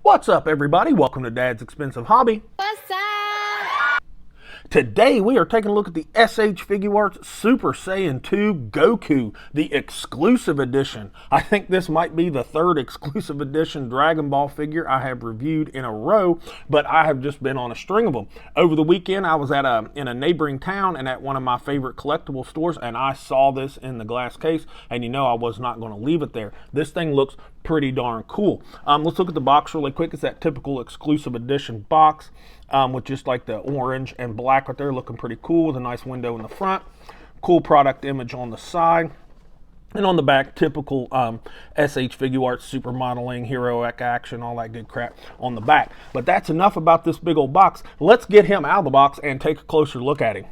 What's up, everybody? Welcome to Dad's Expensive Hobby. What's up? Today we are taking a look at the SH Figuarts Super Saiyan 2 Goku, the Exclusive Edition. I think this might be the third Exclusive Edition Dragon Ball figure I have reviewed in a row, but I have just been on a string of them. Over the weekend I was in a neighboring town and at one of my favorite collectible stores, and I saw this in the glass case, and you know I was not going to leave it there. This thing looks pretty darn cool. Let's look at the box really quick. It's that typical Exclusive Edition box with just like the orange and black right there, looking pretty cool with a nice window in the front. Cool product image on the side. And on the back, typical SH Figuarts super modeling, heroic action, all that good crap on the back. But that's enough about this big old box. Let's get him out of the box and take a closer look at him.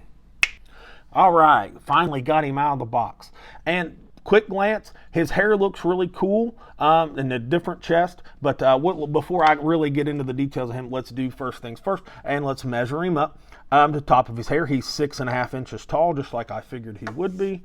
All right, finally got him out of the box. And quick glance, his hair looks really cool in a different chest, but before I really get into the details of him, let's do first things first, and let's measure him up. The top of his hair, he's 6.5 inches tall, just like I figured he would be,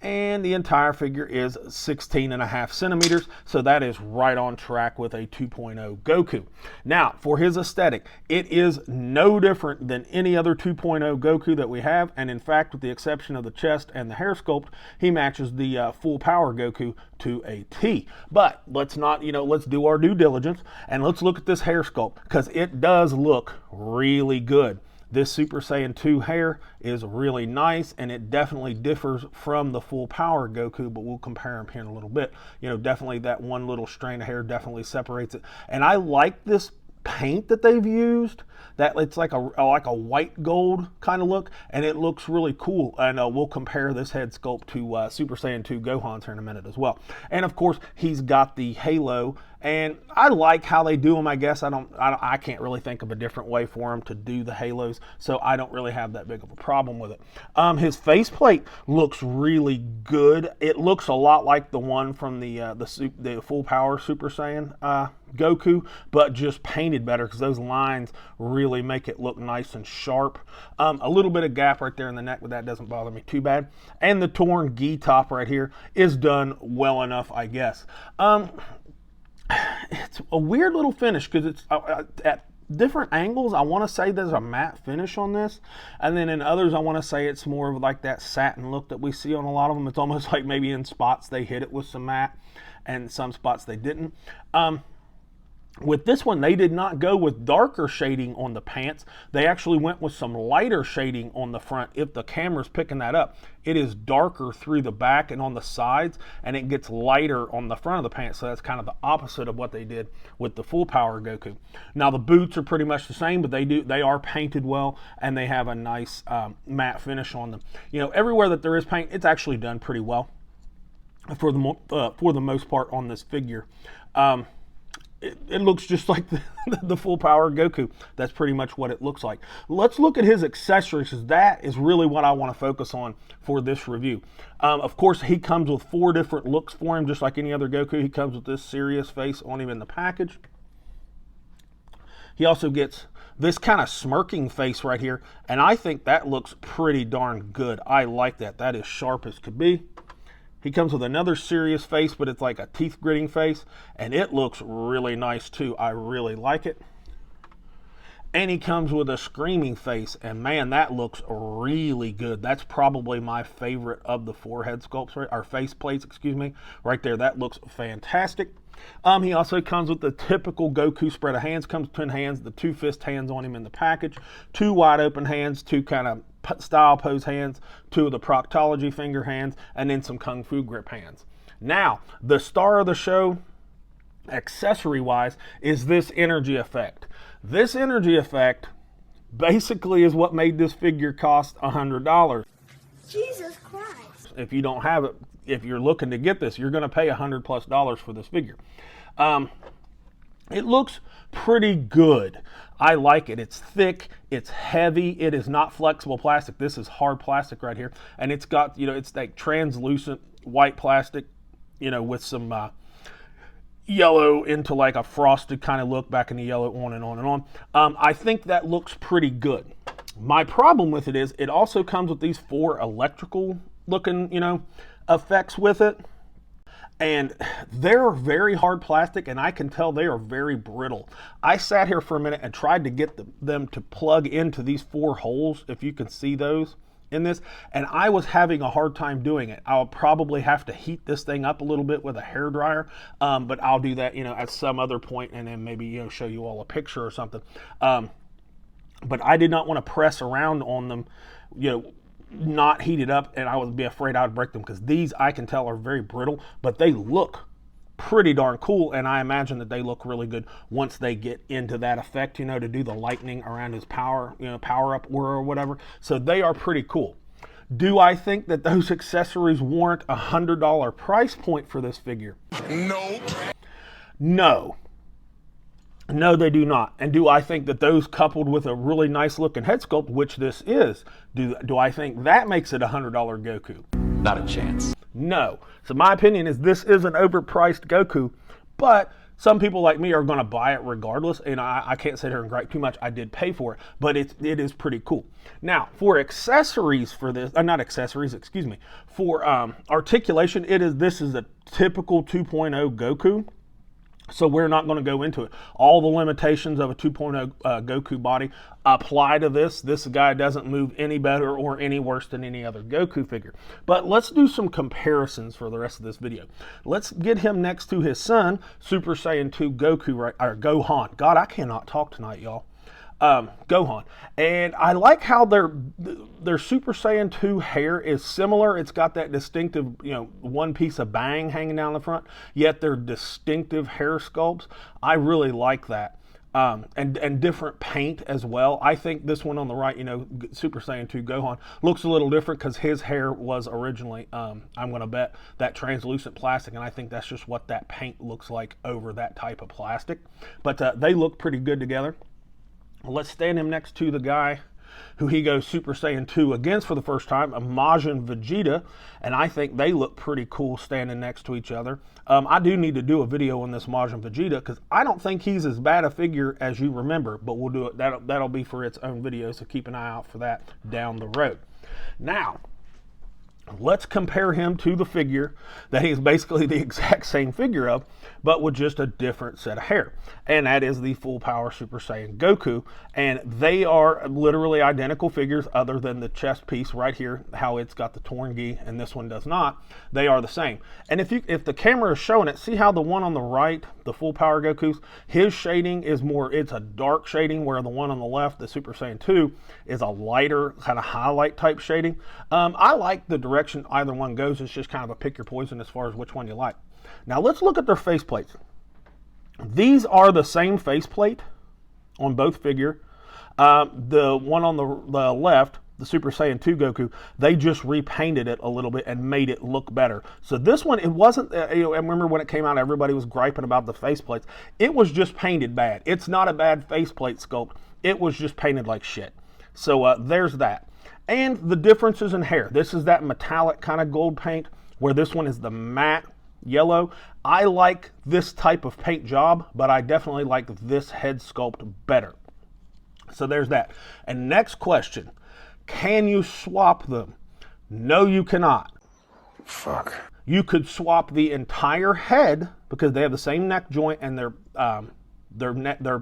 and the entire figure is 16.5 centimeters, so that is right on track with a 2.0 Goku. Now, for his aesthetic, it is no different than any other 2.0 Goku that we have, and in fact, with the exception of the chest and the hair sculpt, he matches the full power Goku to a T. But let's not, let's do our due diligence, and let's look at this hair sculpt, because it does look really good. This Super Saiyan 2 hair is really nice, and it definitely differs from the full power Goku, but we'll compare them here in a little bit. Definitely that one little strand of hair definitely separates it. And I like this paint that they've used, that it's like a white gold kind of look, and it looks really cool. And we'll compare this head sculpt to Super Saiyan 2 Gohan's here in a minute as well. And of course, he's got the halo, and I like how they do them. I guess I can't really think of a different way for him to do the halos, so I don't really have that big of a problem with it. His faceplate looks really good. It looks a lot like the one from the full power Super Saiyan Goku, but just painted better, because those lines really make it look nice and sharp. A little bit of gap right there in the neck, but that doesn't bother me too bad. And the torn gi top right here is done well enough, I guess. It's a weird little finish, because it's at different angles I want to say there's a matte finish on this, and then in others I want to say it's more of like that satin look that we see on a lot of them. It's almost like maybe in spots they hit it with some matte and some spots they didn't. With this one, they did not go with darker shading on the pants. They actually went with some lighter shading on the front. If the camera's picking that up, it is darker through the back and on the sides, and it gets lighter on the front of the pants. So that's kind of the opposite of what they did with the full power Goku. Now the boots are pretty much the same, but they are painted well, and they have a nice matte finish on them. Everywhere that there is paint, it's actually done pretty well for the most part on this figure. It looks just like the full power Goku. That's pretty much what it looks like. Let's look at his accessories, because that is really what I want to focus on for this review. Of course, he comes with 4 different looks for him, just like any other Goku. He comes with this serious face on him in the package. He also gets this kind of smirking face right here, and I think that looks pretty darn good. I like that. That is sharp as could be. He comes with another serious face, but it's like a teeth gritting face, and it looks really nice too. I really like it. And he comes with a screaming face, and man, that looks really good. That's probably my favorite of the 4 head sculpts, or face plates, excuse me, right there. That looks fantastic. He also comes with the typical Goku spread of hands. Comes with 10 hands, the 2 fist hands on him in the package, 2 wide open hands, 2 kind of style pose hands, 2 of the proctology finger hands, and then some kung fu grip hands. Now, the star of the show, accessory wise, is this energy effect. This energy effect basically is what made this figure cost $100. Jesus Christ. If you don't have it, if you're looking to get this, you're going to pay $100+ for this figure. It looks pretty good. I like it. It's thick, it's heavy, it is not flexible plastic. This is hard plastic right here, and it's got, it's like translucent white plastic, with some yellow into like a frosted kind of look, back in the yellow, on and on and on. I think that looks pretty good. My problem with it is it also comes with these 4 electrical looking, effects with it. And they're very hard plastic, and I can tell they are very brittle. I sat here for a minute and tried to get them to plug into these 4 holes, if you can see those in this, and I was having a hard time doing it. I'll probably have to heat this thing up a little bit with a hair dryer, but I'll do that, at some other point, and then maybe, show you all a picture or something. But I did not want to press around on them, not heated up, and I would be afraid I would break them, because these, I can tell, are very brittle, but they look pretty darn cool, and I imagine that they look really good once they get into that effect, to do the lightning around his power up or whatever. So they are pretty cool. Do I think that those accessories warrant a $100 price point for this figure? No. No, they do not. And do I think that those, coupled with a really nice looking head sculpt, which this is, do I think that makes it a $100 Goku? Not a chance. No. So my opinion is this is an overpriced Goku, but some people like me are going to buy it regardless, and I can't sit here and gripe too much. I did pay for it, but it is pretty cool. Now, for accessories for this, not accessories, excuse me, for articulation, this is a typical 2.0 Goku. So we're not going to go into it. All the limitations of a 2.0 Goku body apply to this. This guy doesn't move any better or any worse than any other Goku figure. But let's do some comparisons for the rest of this video. Let's get him next to his son, Super Saiyan 2 Goku, or Gohan. God, I cannot talk tonight, y'all. Gohan. And I like how their Super Saiyan 2 hair is similar. It's got that distinctive, one piece of bang hanging down the front, yet they're distinctive hair sculpts. I really like that. And different paint as well. I think this one on the right, Super Saiyan 2 Gohan, looks a little different because his hair was originally, I'm going to bet, that translucent plastic, and I think that's just what that paint looks like over that type of plastic. But they look pretty good together. Let's stand him next to the guy who he goes Super Saiyan 2 against for the first time, a Majin Vegeta, and I think they look pretty cool standing next to each other. I do need to do a video on this Majin Vegeta, because I don't think he's as bad a figure as you remember, but we'll do it. That'll be for its own video, so keep an eye out for that down the road. Now, let's compare him to the figure that he's basically the exact same figure of, but with just a different set of hair. And that is the full power Super Saiyan Goku. And they are literally identical figures, other than the chest piece right here, how it's got the torn gi and this one does not. They are the same. And if the camera is showing it, see how the one on the right, the full power Goku's, his shading is it's a dark shading, where the one on the left, the Super Saiyan 2, is a lighter kind of highlight type shading. I like the direction either one goes. It's just kind of a pick your poison as far as which one you like. Now let's look at their face plates. These are the same face plate on both figure. The one on the left, the Super Saiyan 2 Goku, they just repainted it a little bit and made it look better. So this one, it wasn't, I remember when it came out, everybody was griping about the face plates. It was just painted bad. It's not a bad faceplate sculpt. It was just painted like shit. So there's that. And the differences in hair. This is that metallic kind of gold paint, where this one is the matte yellow. I like this type of paint job, but I definitely like this head sculpt better. So there's that. And next question, can you swap them? No, you cannot. Fuck. You could swap the entire head, because they have the same neck joint, and their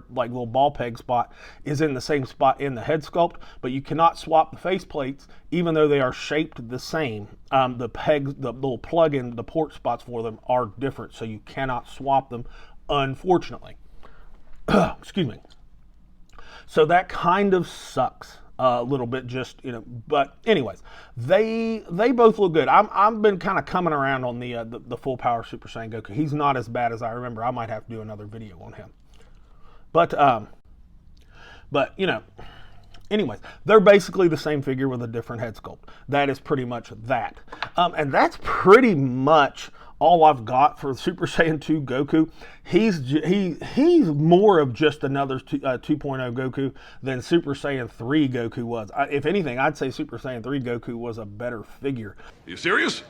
like little ball peg spot is in the same spot in the head sculpt, but you cannot swap the face plates, even though they are shaped the same. The pegs, the little plug-in, the port spots for them are different, so you cannot swap them, unfortunately. Excuse me. So that kind of sucks a little bit, just, but anyways, they both look good. I've been kind of coming around on the full power Super Saiyan Goku. He's not as bad as I remember. I might have to do another video on him. But anyways, they're basically the same figure with a different head sculpt. That is pretty much that. And that's pretty much all I've got for Super Saiyan 2 Goku. He's more of just another 2.0 Goku than Super Saiyan 3 Goku was. If anything, I'd say Super Saiyan 3 Goku was a better figure. Are you serious?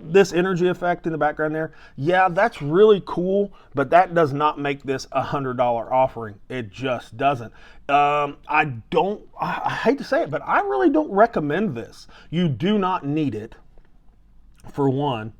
This energy effect in the background there, yeah, that's really cool, but that does not make this a $100 offering. It just doesn't. I hate to say it, but I really don't recommend this. You do not need it, for one.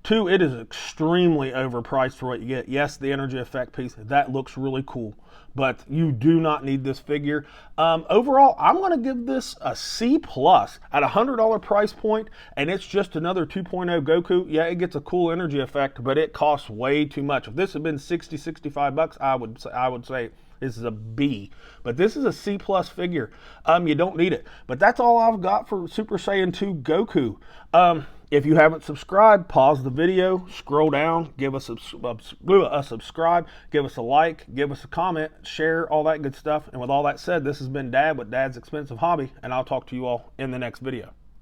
Two, it is extremely overpriced for what you get. Yes, the energy effect piece, that looks really cool, but you do not need this figure. Overall, I'm going to give this a C+ at a $100 price point, and it's just another 2.0 Goku. Yeah, it gets a cool energy effect, but it costs way too much. If this had been 60, 65 bucks, I would say this is a B, but this is a C+ figure. You don't need it. But that's all I've got for Super Saiyan 2 Goku. If you haven't subscribed, pause the video, scroll down, give us a subscribe, give us a like, give us a comment, share, all that good stuff. And with all that said, this has been Dad with Dad's Expensive Hobby, and I'll talk to you all in the next video.